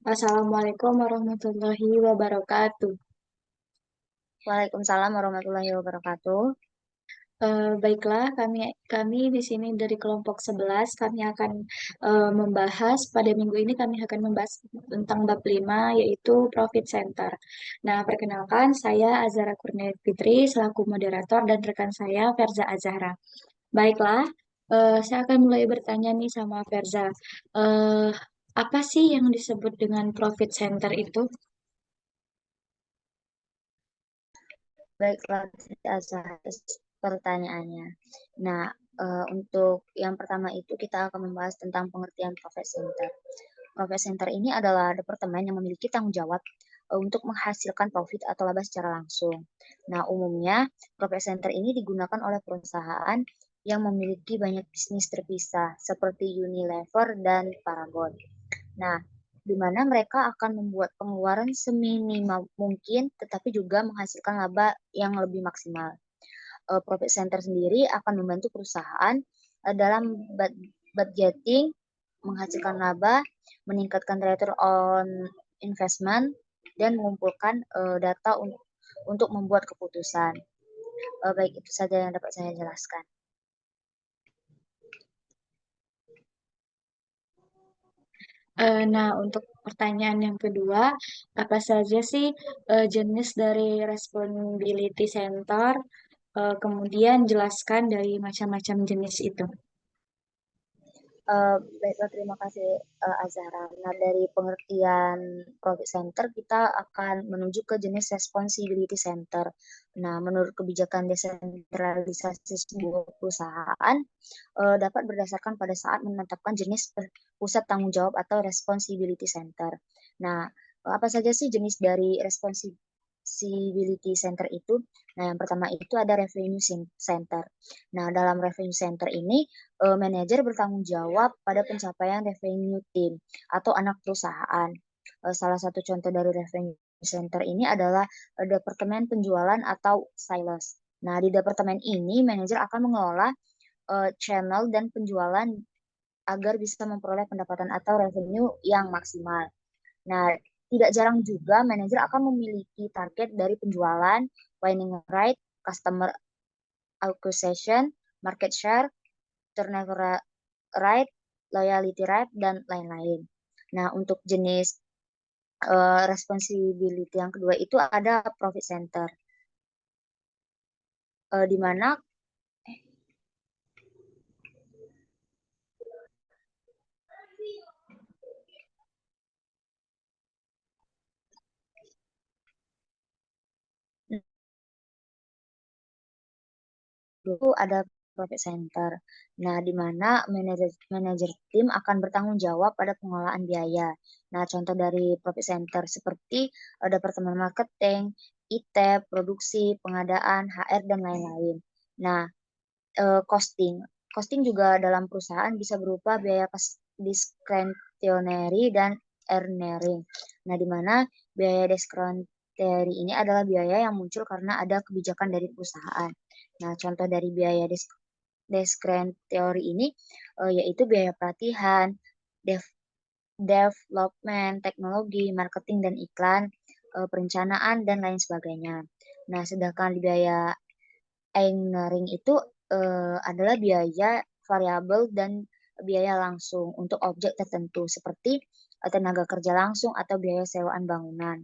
Assalamualaikum warahmatullahi wabarakatuh. Waalaikumsalam warahmatullahi wabarakatuh. Baiklah, kami di sini dari kelompok 11 kami akan membahas pada minggu ini kami akan membahas tentang bab 5 yaitu profit center. Nah, perkenalkan saya Azhara Kurnia Fitri selaku moderator dan rekan saya Ferza Azhara. Baiklah, saya akan mulai bertanya nih sama Ferza. Eh, apa sih yang disebut dengan profit center itu? Baiklah, atas pertanyaannya. Nah, untuk yang pertama itu kita akan membahas tentang pengertian profit center. Profit center ini adalah departemen yang memiliki tanggung jawab untuk menghasilkan profit atau laba secara langsung. Nah, umumnya profit center ini digunakan oleh perusahaan yang memiliki banyak bisnis terpisah seperti Unilever dan Paragon. Nah, di mana mereka akan membuat pengeluaran seminimal mungkin, tetapi juga menghasilkan laba yang lebih maksimal. Profit center sendiri akan membantu perusahaan dalam budgeting, menghasilkan laba, meningkatkan return on investment, dan mengumpulkan data untuk membuat keputusan. Baik, itu saja yang dapat saya jelaskan. Nah, untuk pertanyaan yang kedua, apa saja sih jenis dari responsibility center? Kemudian jelaskan dari macam-macam jenis itu. Baiklah, terima kasih Azhara. Nah, dari pengertian profit center, kita akan menuju ke jenis responsibility center. Nah, menurut kebijakan desentralisasi sebuah perusahaan, dapat berdasarkan pada saat menetapkan jenis pusat tanggung jawab atau responsibility center. Nah, apa saja sih jenis dari responsibility center itu? Nah, yang pertama itu ada revenue center. Nah, dalam revenue center ini, manajer bertanggung jawab pada pencapaian revenue team atau anak perusahaan. Salah satu contoh dari revenue center ini adalah departemen penjualan atau sales. Nah, di departemen ini manajer akan mengelola channel dan penjualan agar bisa memperoleh pendapatan atau revenue yang maksimal. Nah, tidak jarang juga manajer akan memiliki target dari penjualan, winning rate, customer acquisition, market share, turnover rate, loyalty rate, dan lain-lain. Nah, untuk jenis responsibility yang kedua itu ada profit center, di mana dulu ada profit center. Nah, di mana manajer tim akan bertanggung jawab pada pengelolaan biaya. Nah, contoh dari profit center seperti departemen marketing, IT, produksi, pengadaan, HR, dan lain-lain. Nah, costing. Costing juga dalam perusahaan bisa berupa biaya discretionary dan earnering. Nah, di mana biaya discretionary ini adalah biaya yang muncul karena ada kebijakan dari perusahaan. Nah, contoh dari biaya discretionary ini yaitu biaya pelatihan, dev- development, teknologi, marketing dan iklan, perencanaan dan lain sebagainya. Nah, sedangkan biaya engineering itu adalah biaya variabel dan biaya langsung untuk objek tertentu seperti tenaga kerja langsung atau biaya sewaan bangunan.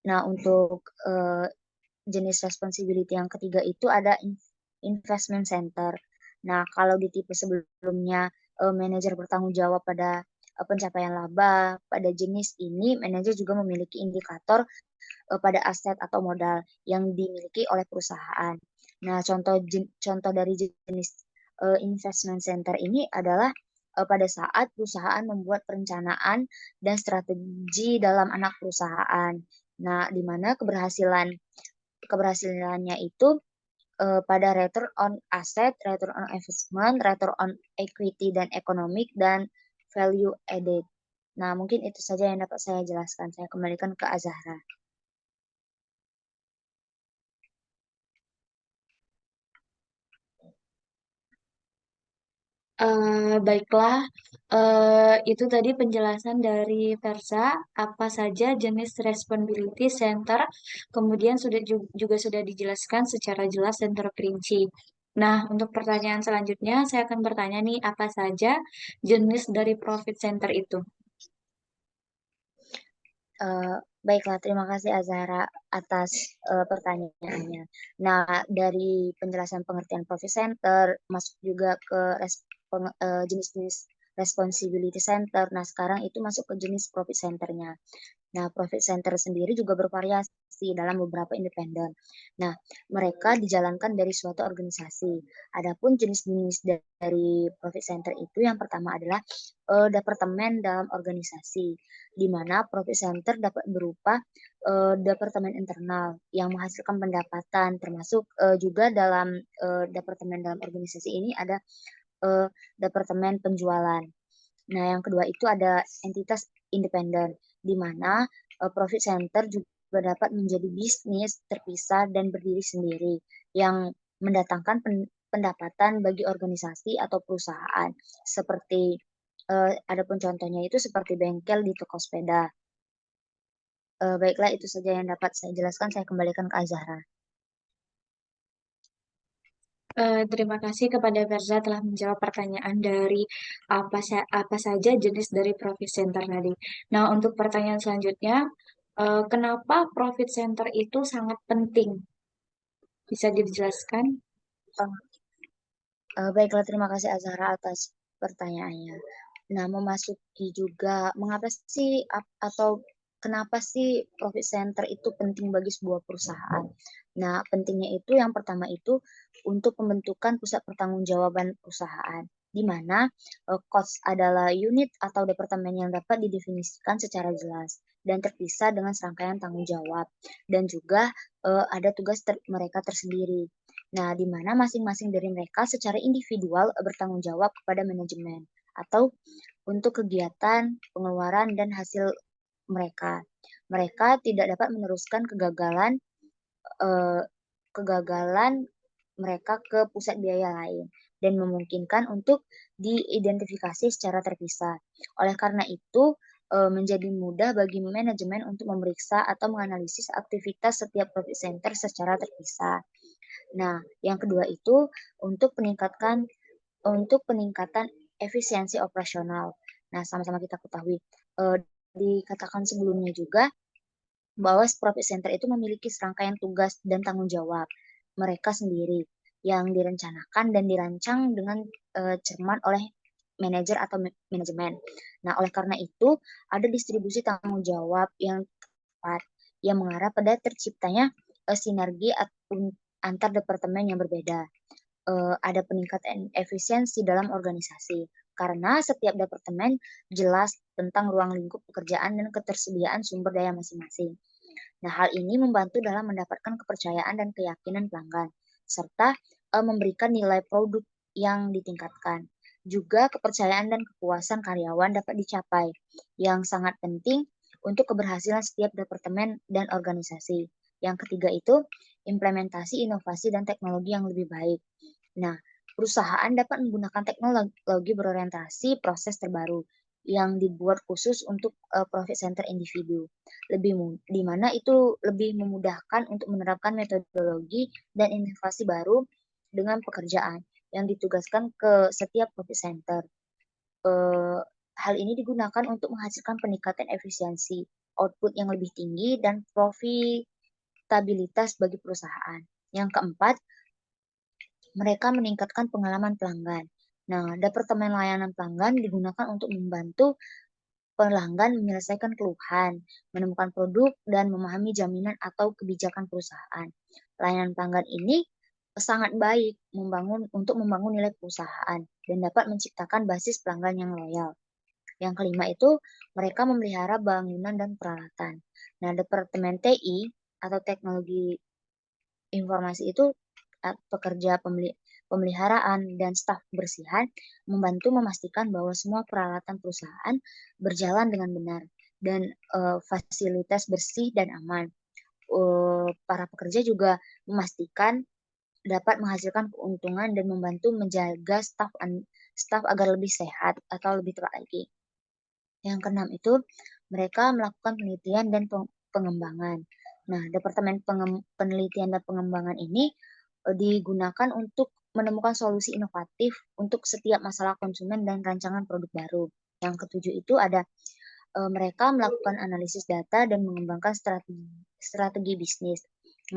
Nah, untuk jenis responsibility yang ketiga itu ada investment center. Nah, kalau di tipe sebelumnya manajer bertanggung jawab pada pencapaian laba, pada jenis ini manajer juga memiliki indikator pada aset atau modal yang dimiliki oleh perusahaan. Nah, contoh dari jenis investment center ini adalah pada saat perusahaan membuat perencanaan dan strategi dalam anak perusahaan. Nah, di mana keberhasilannya itu pada return on asset, return on investment, return on equity dan economic dan value added. Nah, mungkin itu saja yang dapat saya jelaskan. Saya kembalikan ke Azahra. Baiklah, itu tadi penjelasan dari Versa, apa saja jenis responsibility center, kemudian juga sudah dijelaskan secara jelas dan terperinci. Nah, untuk pertanyaan selanjutnya, saya akan bertanya nih, apa saja jenis dari profit center itu? Eh, Baiklah, terima kasih Azhara atas pertanyaannya. Nah, dari penjelasan pengertian profit center, masuk juga ke jenis-jenis responsibility center. Nah, sekarang itu masuk ke jenis profit centernya. Nah, profit center sendiri juga bervariasi dalam beberapa independen. Nah, mereka dijalankan dari suatu organisasi. Adapun jenis-jenis dari profit center itu yang pertama adalah departemen dalam organisasi, di mana profit center dapat berupa departemen internal yang menghasilkan pendapatan, termasuk juga dalam departemen dalam organisasi ini ada eh, departemen penjualan. Nah, yang kedua itu ada entitas independen, di mana profit center juga dapat menjadi bisnis terpisah dan berdiri sendiri, yang mendatangkan pendapatan bagi organisasi atau perusahaan. Seperti, adapun contohnya itu seperti bengkel di toko sepeda. Baiklah, itu saja yang dapat saya jelaskan. Saya kembalikan ke Azahra. Terima kasih kepada Verza telah menjawab pertanyaan dari apa saja jenis dari profit center tadi. Nah, untuk pertanyaan selanjutnya, kenapa profit center itu sangat penting? Bisa dijelaskan? Baiklah, terima kasih Azahra atas pertanyaannya. Nah, memasuki juga mengapa sih atau kenapa sih profit center itu penting bagi sebuah perusahaan? Nah, pentingnya itu yang pertama itu untuk pembentukan pusat pertanggungjawaban perusahaan, di mana cost adalah unit atau departemen yang dapat didefinisikan secara jelas dan terpisah dengan serangkaian tanggung jawab, dan juga ada tugas mereka tersendiri. Nah, di mana masing-masing dari mereka secara individual bertanggung jawab kepada manajemen atau untuk kegiatan, pengeluaran, dan hasil mereka. Mereka tidak dapat meneruskan eh, kegagalan mereka ke pusat biaya lain dan memungkinkan untuk diidentifikasi secara terpisah. Oleh karena itu, menjadi mudah bagi manajemen untuk memeriksa atau menganalisis aktivitas setiap profit center secara terpisah. Nah, yang kedua itu untuk peningkatan efisiensi operasional. Nah, sama-sama kita ketahui dikatakan sebelumnya juga bahwa profit center itu memiliki serangkaian tugas dan tanggung jawab mereka sendiri yang direncanakan dan dirancang dengan cermat oleh manajer atau manajemen. Nah, oleh karena itu ada distribusi tanggung jawab yang tepat yang mengarah pada terciptanya sinergi antar departemen yang berbeda. Ada peningkatan efisiensi dalam organisasi karena setiap departemen jelas tentang ruang lingkup pekerjaan dan ketersediaan sumber daya masing-masing. Nah, hal ini membantu dalam mendapatkan kepercayaan dan keyakinan pelanggan, serta memberikan nilai produk yang ditingkatkan. Juga kepercayaan dan kepuasan karyawan dapat dicapai, yang sangat penting untuk keberhasilan setiap departemen dan organisasi. Yang ketiga itu implementasi inovasi dan teknologi yang lebih baik. Nah, perusahaan dapat menggunakan teknologi berorientasi proses terbaru yang dibuat khusus untuk profit center individu. Di mana itu lebih memudahkan untuk menerapkan metodologi dan inovasi baru dengan pekerjaan yang ditugaskan ke setiap profit center. Eh, Hal ini digunakan untuk menghasilkan peningkatan efisiensi, output yang lebih tinggi, dan profitabilitas bagi perusahaan. Yang keempat, mereka meningkatkan pengalaman pelanggan. Nah, departemen layanan pelanggan digunakan untuk membantu pelanggan menyelesaikan keluhan, menemukan produk, dan memahami jaminan atau kebijakan perusahaan. Layanan pelanggan ini sangat baik untuk membangun nilai perusahaan dan dapat menciptakan basis pelanggan yang loyal. Yang kelima itu mereka memelihara bangunan dan peralatan. Nah, Departemen TI atau Teknologi Informasi itu pekerja pemeliharaan dan staf kebersihan membantu memastikan bahwa semua peralatan perusahaan berjalan dengan benar dan fasilitas bersih dan aman. Para pekerja juga memastikan dapat menghasilkan keuntungan dan membantu menjaga staf agar lebih sehat atau lebih tepat lagi. Yang keenam itu mereka melakukan penelitian dan pengembangan. Nah, Departemen Penelitian dan Pengembangan ini digunakan untuk menemukan solusi inovatif untuk setiap masalah konsumen dan rancangan produk baru. Yang ketujuh itu ada mereka melakukan analisis data dan mengembangkan strategi bisnis.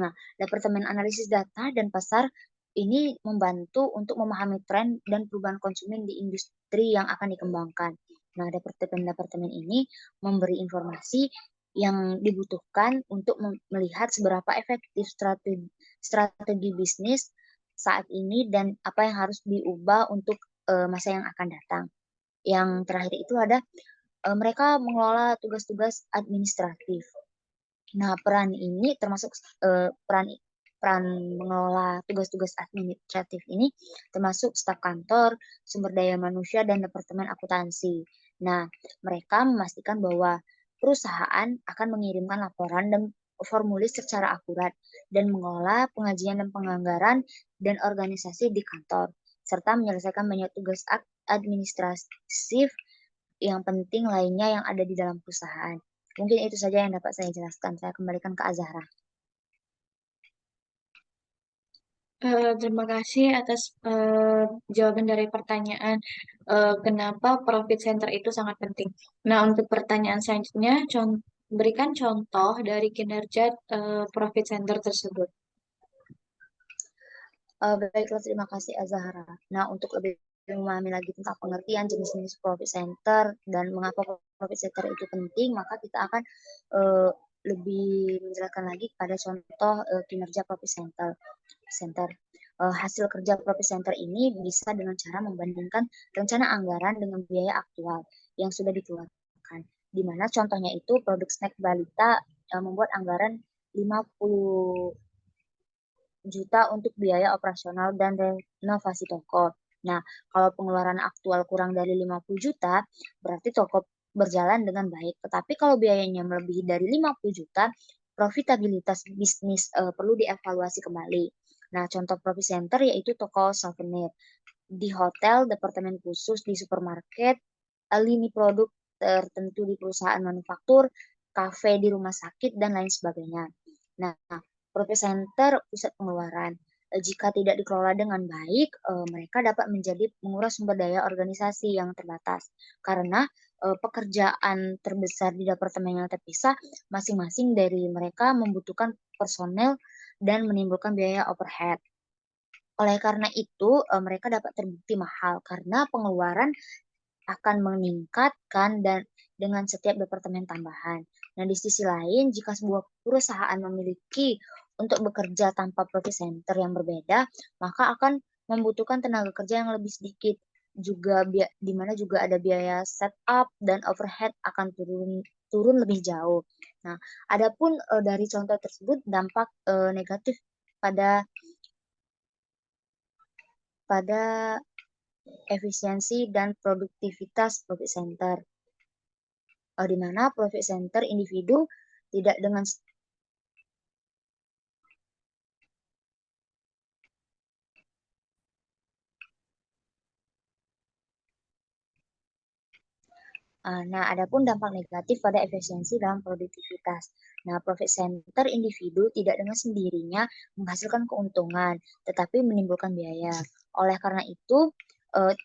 Nah, Departemen Analisis Data dan Pasar ini membantu untuk memahami tren dan perubahan konsumen di industri yang akan dikembangkan. Nah, departemen-departemen ini memberi informasi yang dibutuhkan untuk melihat seberapa efektif strategi bisnis saat ini dan apa yang harus diubah untuk masa yang akan datang. Yang terakhir itu ada mereka mengelola tugas-tugas administratif. Nah, peran ini termasuk peran peran mengelola tugas-tugas administratif ini termasuk staf kantor, sumber daya manusia, dan departemen akuntansi. Nah, mereka memastikan bahwa perusahaan akan mengirimkan laporan dan formulir secara akurat dan mengelola pengajian dan penganggaran dan organisasi di kantor, serta menyelesaikan banyak tugas administratif yang penting lainnya yang ada di dalam perusahaan. Mungkin itu saja yang dapat saya jelaskan. Saya kembalikan ke Azahra. Terima kasih atas jawaban dari pertanyaan kenapa profit center itu sangat penting. Nah, untuk pertanyaan selanjutnya, berikan contoh dari kinerja profit center tersebut. Baiklah, terima kasih Azahra. Nah, untuk lebih memahami lagi tentang pengertian jenis-jenis profit center dan mengapa profit center itu penting, maka kita akan uh, lebih menjelaskan lagi pada contoh kinerja profit center. Hasil kerja profit center ini bisa dengan cara membandingkan rencana anggaran dengan biaya aktual yang sudah dikeluarkan. Di mana contohnya itu produk snack balita membuat anggaran 50 juta untuk biaya operasional dan renovasi toko. Nah, kalau pengeluaran aktual kurang dari 50 juta, berarti toko berjalan dengan baik. Tetapi kalau biayanya melebihi dari 50 juta, profitabilitas bisnis perlu dievaluasi kembali. Nah, contoh profit center yaitu toko souvenir. Di hotel, departemen khusus, di supermarket, lini produk tertentu di perusahaan manufaktur, kafe di rumah sakit, dan lain sebagainya. Nah, profit center pusat pengeluaran. Jika tidak dikelola dengan baik, mereka dapat menjadi menguras sumber daya organisasi yang terbatas. Karena pekerjaan terbesar di departemen yang terpisah, masing-masing dari mereka membutuhkan personel dan menimbulkan biaya overhead. Oleh karena itu, mereka dapat terbukti mahal karena pengeluaran akan meningkatkan dan dengan setiap departemen tambahan. Nah, di sisi lain, jika sebuah perusahaan memiliki untuk bekerja tanpa profit center yang berbeda, maka akan membutuhkan tenaga kerja yang lebih sedikit. Juga di mana juga ada biaya setup dan overhead akan turun lebih jauh. Nah, adapun dari contoh tersebut dampak negatif pada pada efisiensi dan produktivitas profit center. Di mana profit center individu tidak dengan nah, adapun dampak negatif pada efisiensi dalam produktivitas. Nah, profit center individu tidak dengan sendirinya menghasilkan keuntungan, tetapi menimbulkan biaya. Oleh karena itu,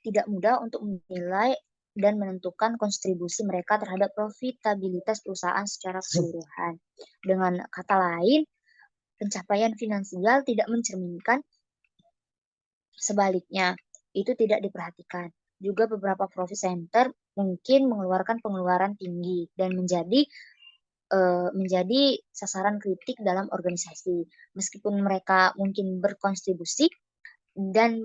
tidak mudah untuk menilai dan menentukan kontribusi mereka terhadap profitabilitas perusahaan secara keseluruhan. Dengan kata lain, pencapaian finansial tidak mencerminkan sebaliknya, itu tidak diperhatikan. Juga beberapa profit center mungkin mengeluarkan pengeluaran tinggi dan menjadi sasaran kritik dalam organisasi. Meskipun mereka mungkin berkontribusi dan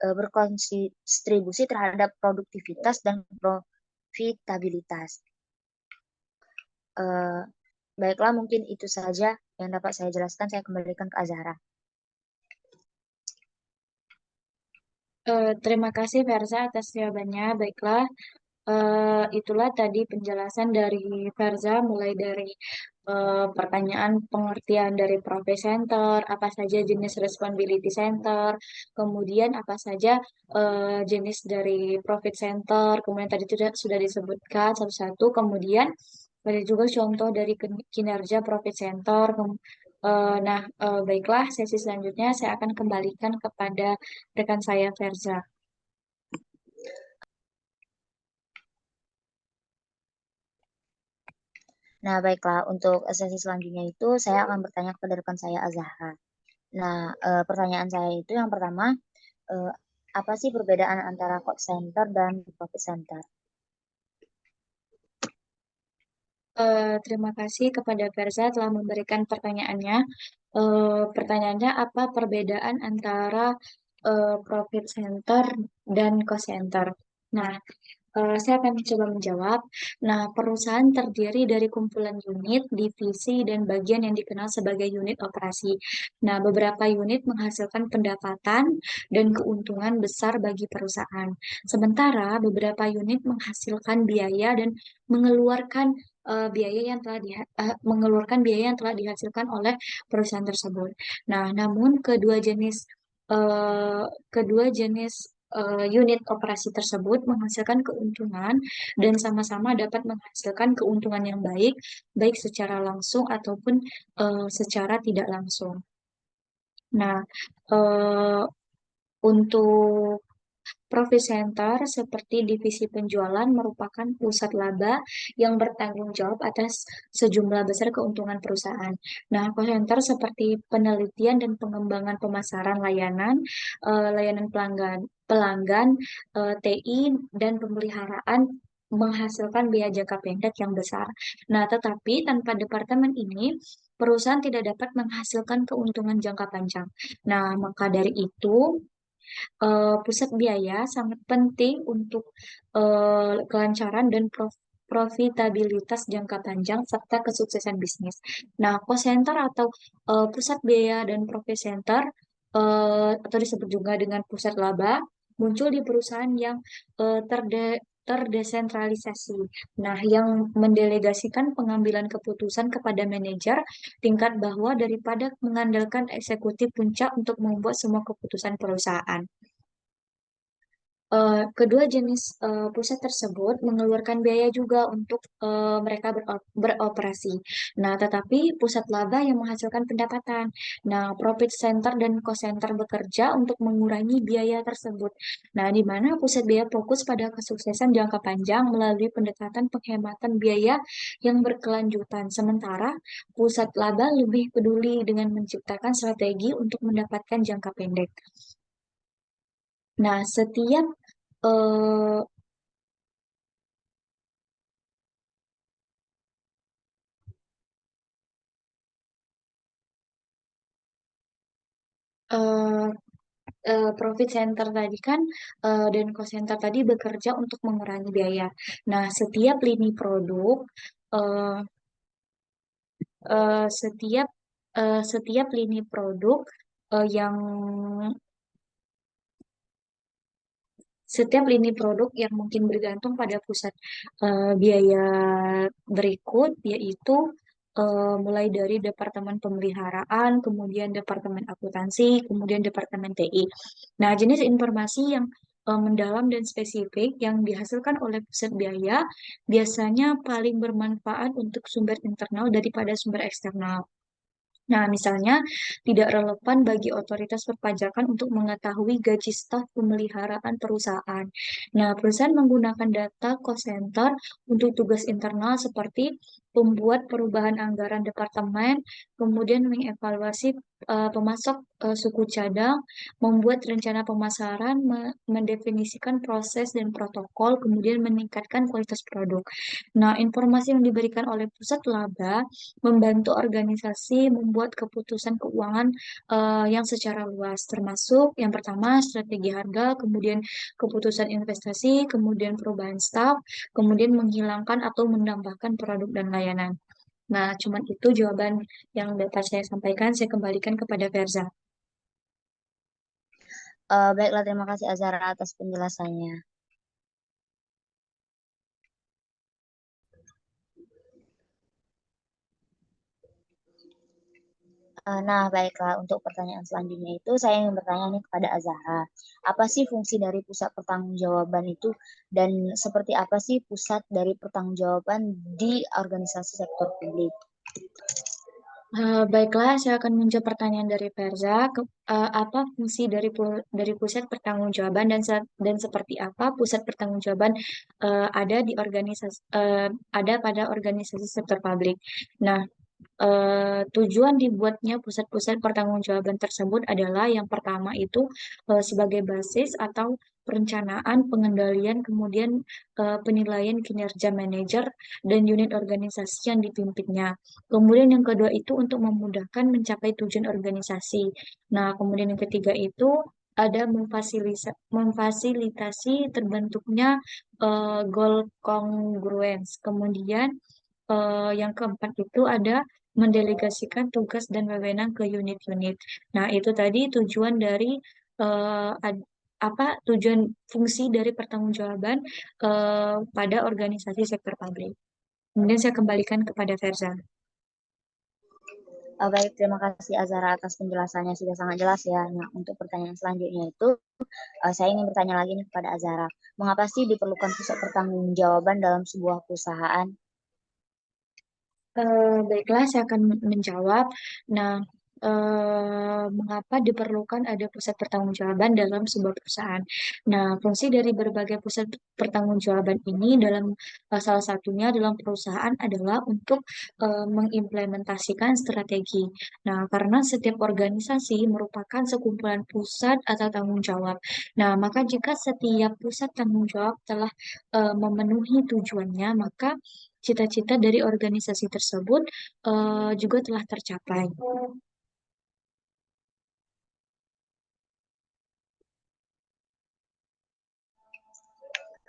berkontribusi terhadap produktivitas dan profitabilitas. Uh, Baiklah, mungkin itu saja yang dapat saya jelaskan. Saya kembalikan ke Azahra. Terima kasih Versa atas jawabannya. Baiklah, itulah tadi penjelasan dari Verza mulai dari pertanyaan pengertian dari profit center, apa saja jenis responsibility center, kemudian apa saja jenis dari profit center, kemudian tadi sudah disebutkan satu-satu, kemudian ada juga contoh dari kinerja profit center. Baiklah, sesi selanjutnya saya akan kembalikan kepada rekan saya, Verza. Nah, baiklah, untuk sesi selanjutnya itu saya akan bertanya kepada rekan saya Azahra. Nah, pertanyaan saya itu yang pertama, eh, apa sih perbedaan antara cost center dan profit center? Terima kasih kepada Verza telah memberikan pertanyaannya. Pertanyaannya apa perbedaan antara profit center dan cost center? Nah, saya akan coba menjawab. Nah, perusahaan terdiri dari kumpulan unit, divisi, dan bagian yang dikenal sebagai unit operasi. Nah, beberapa unit menghasilkan pendapatan dan keuntungan besar bagi perusahaan. Sementara beberapa unit menghasilkan biaya dan mengeluarkan mengeluarkan biaya yang telah dihasilkan oleh perusahaan tersebut. Nah, namun eh, kedua jenis unit operasi tersebut menghasilkan keuntungan dan sama-sama dapat menghasilkan keuntungan yang baik, baik secara langsung ataupun secara tidak langsung. Nah, eh, untuk profit center seperti divisi penjualan merupakan pusat laba yang bertanggung jawab atas sejumlah besar keuntungan perusahaan. Nah, cost center seperti penelitian dan pengembangan pemasaran layanan, layanan pelanggan, TI, dan pemeliharaan menghasilkan biaya jangka pendek yang besar. Nah, tetapi tanpa departemen ini, perusahaan tidak dapat menghasilkan keuntungan jangka panjang. Nah, maka dari itu, pusat biaya sangat penting untuk kelancaran dan profitabilitas jangka panjang serta kesuksesan bisnis. Nah, cost center atau pusat biaya dan profit center atau disebut juga dengan pusat laba muncul di perusahaan yang terdesentralisasi. Nah, yang mendelegasikan pengambilan keputusan kepada manajer tingkat bawah daripada mengandalkan eksekutif puncak untuk membuat semua keputusan perusahaan. Kedua jenis pusat tersebut mengeluarkan biaya juga untuk mereka beroperasi. Nah, tetapi pusat laba yang menghasilkan pendapatan. Nah, profit center dan cost center bekerja untuk mengurangi biaya tersebut. Nah, di mana pusat biaya fokus pada kesuksesan jangka panjang melalui pendekatan penghematan biaya yang berkelanjutan. Sementara pusat laba lebih peduli dengan menciptakan strategi untuk mendapatkan jangka pendek. Nah, setiap eh, eh, profit center tadi kan dan cost center tadi bekerja untuk mengurangi biaya. Nah, eh, eh, setiap setiap lini produk yang setiap lini produk yang mungkin bergantung pada pusat biaya berikut, yaitu mulai dari departemen pemeliharaan, kemudian departemen akuntansi, kemudian departemen TI. Nah, jenis informasi yang mendalam dan spesifik yang dihasilkan oleh pusat biaya biasanya paling bermanfaat untuk sumber internal daripada sumber eksternal. Nah, misalnya tidak relevan bagi otoritas perpajakan untuk mengetahui gaji staf pemeliharaan perusahaan. Nah, perusahaan menggunakan data cost center untuk tugas internal seperti membuat perubahan anggaran departemen, kemudian mengevaluasi pemasok suku cadang, membuat rencana pemasaran, mendefinisikan proses dan protokol, kemudian meningkatkan kualitas produk. Nah, informasi yang diberikan oleh pusat laba membantu organisasi membuat keputusan keuangan yang secara luas, termasuk yang pertama strategi harga, kemudian keputusan investasi, kemudian perubahan staf, kemudian menghilangkan atau menambahkan produk dan layanan. Nah, cuman itu jawaban yang dapat saya sampaikan. Saya kembalikan kepada Verza. Baiklah, terima kasih Azhara atas penjelasannya. Nah, baiklah. Untuk pertanyaan selanjutnya itu, saya ingin bertanya nih kepada Azahra. Apa sih fungsi dari pusat pertanggungjawaban itu, dan seperti apa sih pusat dari pertanggungjawaban di organisasi sektor publik? Baiklah, saya akan menjawab pertanyaan dari Verza. Apa fungsi dari pusat pertanggungjawaban dan seperti apa pusat pertanggungjawaban ada di ada pada organisasi sektor publik? Nah, tujuan dibuatnya pusat-pusat pertanggungjawaban tersebut adalah yang pertama itu sebagai basis atau perencanaan, pengendalian, kemudian penilaian kinerja manajer dan unit organisasi yang dipimpinnya. Kemudian yang kedua itu untuk memudahkan mencapai tujuan organisasi. Nah, kemudian yang ketiga itu ada memfasilitasi terbentuknya goal congruence. Kemudian yang keempat itu ada mendelegasikan tugas dan wewenang ke unit-unit. Nah, itu tadi tujuan dari tujuan fungsi dari pertanggungjawaban pada organisasi sektor publik. Kemudian saya kembalikan kepada Verza. Baik, terima kasih Azahra atas penjelasannya, sudah sangat jelas ya. Nah, untuk pertanyaan selanjutnya itu, saya ingin bertanya lagi nih kepada Azahra. Mengapa sih diperlukan pusat pertanggungjawaban dalam sebuah perusahaan? Baiklah, saya akan menjawab. Nah, mengapa diperlukan ada pusat pertanggungjawaban dalam sebuah perusahaan? Nah, fungsi dari berbagai pusat pertanggungjawaban ini salah satunya dalam perusahaan adalah untuk mengimplementasikan strategi. Nah, karena setiap organisasi merupakan sekumpulan pusat atau tanggung jawab. Nah, maka jika setiap pusat tanggung jawab telah memenuhi tujuannya, maka cita-cita dari organisasi tersebut juga telah tercapai.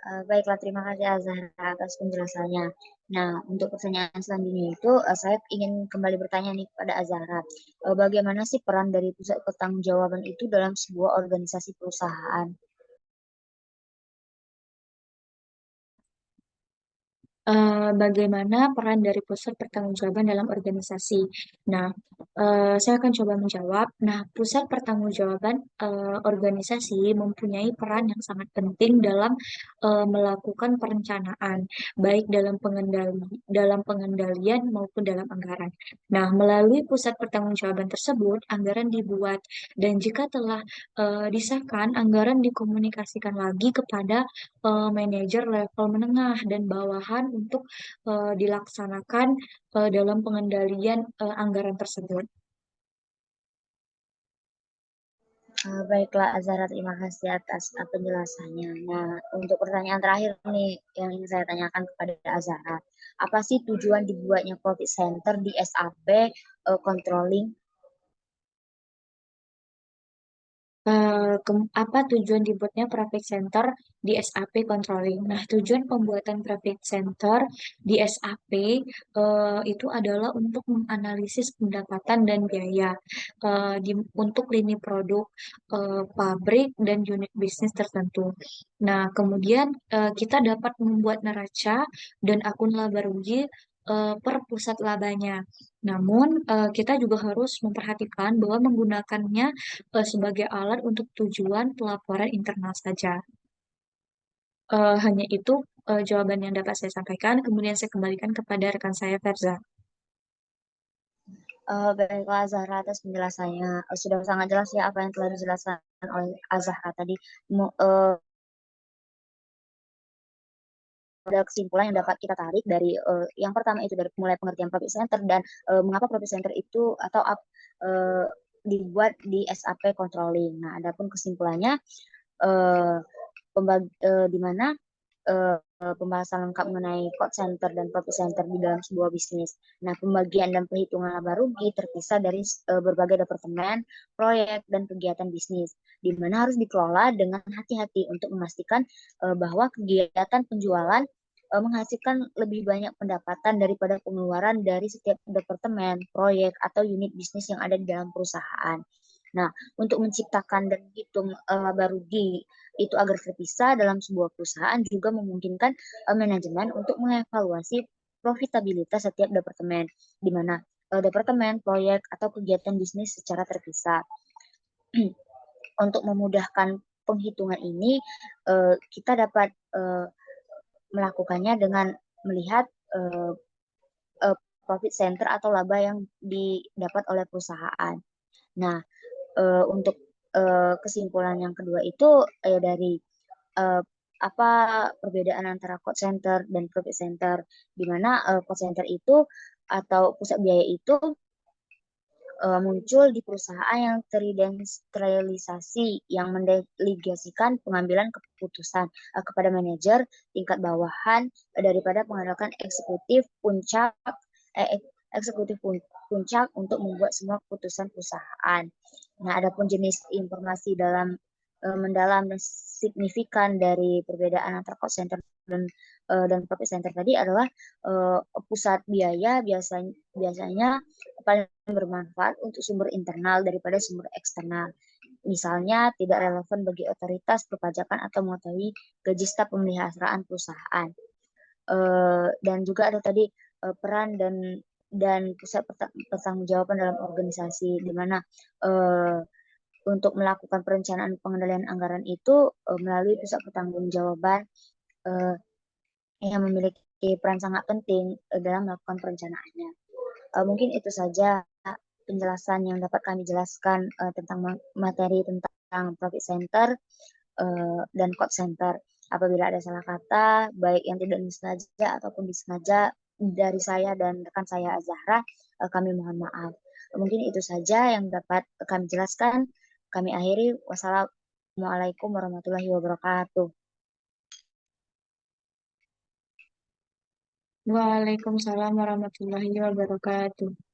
Baiklah, terima kasih Azahra atas penjelasannya. Nah, untuk pertanyaan selanjutnya itu, saya ingin kembali bertanya nih kepada Azahra. Bagaimana sih peran dari pusat pertanggungjawaban itu dalam sebuah organisasi perusahaan? Bagaimana peran dari pusat pertanggungjawaban dalam organisasi. Nah, saya akan coba menjawab. Nah, pusat pertanggungjawaban organisasi mempunyai peran yang sangat penting dalam melakukan perencanaan, baik dalam pengendalian maupun dalam anggaran. Nah, melalui pusat pertanggungjawaban tersebut, anggaran dibuat dan jika telah disahkan, anggaran dikomunikasikan lagi kepada manajer level menengah dan bawahan untuk dilaksanakan dalam pengendalian anggaran tersebut. Baiklah Azahra, terima kasih atas penjelasannya. Nah, untuk pertanyaan terakhir nih yang ingin saya tanyakan kepada Azahra. Apa sih tujuan dibuatnya Profit Center di SAP Controlling? Apa tujuan dibuatnya Profit Center di SAP Controlling? Nah, tujuan pembuatan Profit Center di SAP itu adalah untuk menganalisis pendapatan dan biaya untuk lini produk pabrik dan unit bisnis tertentu. Nah, kemudian kita dapat membuat neraca dan akun laba rugi per pusat labanya. Namun, kita juga harus memperhatikan bahwa menggunakannya sebagai alat untuk tujuan pelaporan internal saja. Hanya itu jawaban yang dapat saya sampaikan. Kemudian saya kembalikan kepada rekan saya, Verza. Baiklah Azahra atas penjelasannya. Sudah sangat jelas ya apa yang telah dijelaskan oleh Azahra tadi. Ada kesimpulan yang dapat kita tarik dari yang pertama itu dari mulai pengertian profit center dan mengapa profit center itu uh, dibuat di SAP controlling. Nah, adapun kesimpulannya uh, di mana pembahasan lengkap mengenai cost center dan profit center di dalam sebuah bisnis. Nah, pembagian dan perhitungan laba rugi terpisah dari berbagai departemen, proyek, dan kegiatan bisnis, di mana harus dikelola dengan hati-hati untuk memastikan bahwa kegiatan penjualan menghasilkan lebih banyak pendapatan daripada pengeluaran dari setiap departemen, proyek, atau unit bisnis yang ada di dalam perusahaan. Nah, untuk menciptakan dan menghitung laba rugi itu agar terpisah dalam sebuah perusahaan juga memungkinkan manajemen untuk mengevaluasi profitabilitas setiap departemen, di mana departemen, proyek, atau kegiatan bisnis secara terpisah. Untuk memudahkan penghitungan ini, kita dapat melakukannya dengan melihat eh, eh, profit center atau laba yang didapat oleh perusahaan. Nah, untuk kesimpulan yang kedua itu dari eh, apa perbedaan antara cost center dan profit center, di mana cost center itu atau pusat biaya itu muncul di perusahaan yang terindustrialisasi yang mendelegasikan pengambilan keputusan kepada manajer tingkat bawahan daripada mengandalkan eksekutif puncak untuk membuat semua keputusan perusahaan. Nah, adapun jenis informasi mendalam dan signifikan dari perbedaan antara cost center dan profit center tadi adalah pusat biaya biasanya paling bermanfaat untuk sumber internal daripada sumber eksternal. Misalnya tidak relevan bagi otoritas perpajakan atau mengetahui gaji staf pemeliharaan perusahaan. Dan juga ada tadi peran dan pusat pertanggungjawaban dalam organisasi, di mana untuk melakukan perencanaan pengendalian anggaran itu melalui pusat pertanggungjawaban uh, yang memiliki peran sangat penting dalam melakukan perencanaannya. Mungkin itu saja penjelasan yang dapat kami jelaskan tentang materi tentang profit center dan cost center. Apabila ada salah kata, baik yang tidak disengaja ataupun disengaja dari saya dan rekan saya Azahra, kami mohon maaf. Mungkin itu saja yang dapat kami jelaskan. Kami akhiri. Wassalamualaikum warahmatullahi wabarakatuh. Waalaikumsalam warahmatullahi wabarakatuh.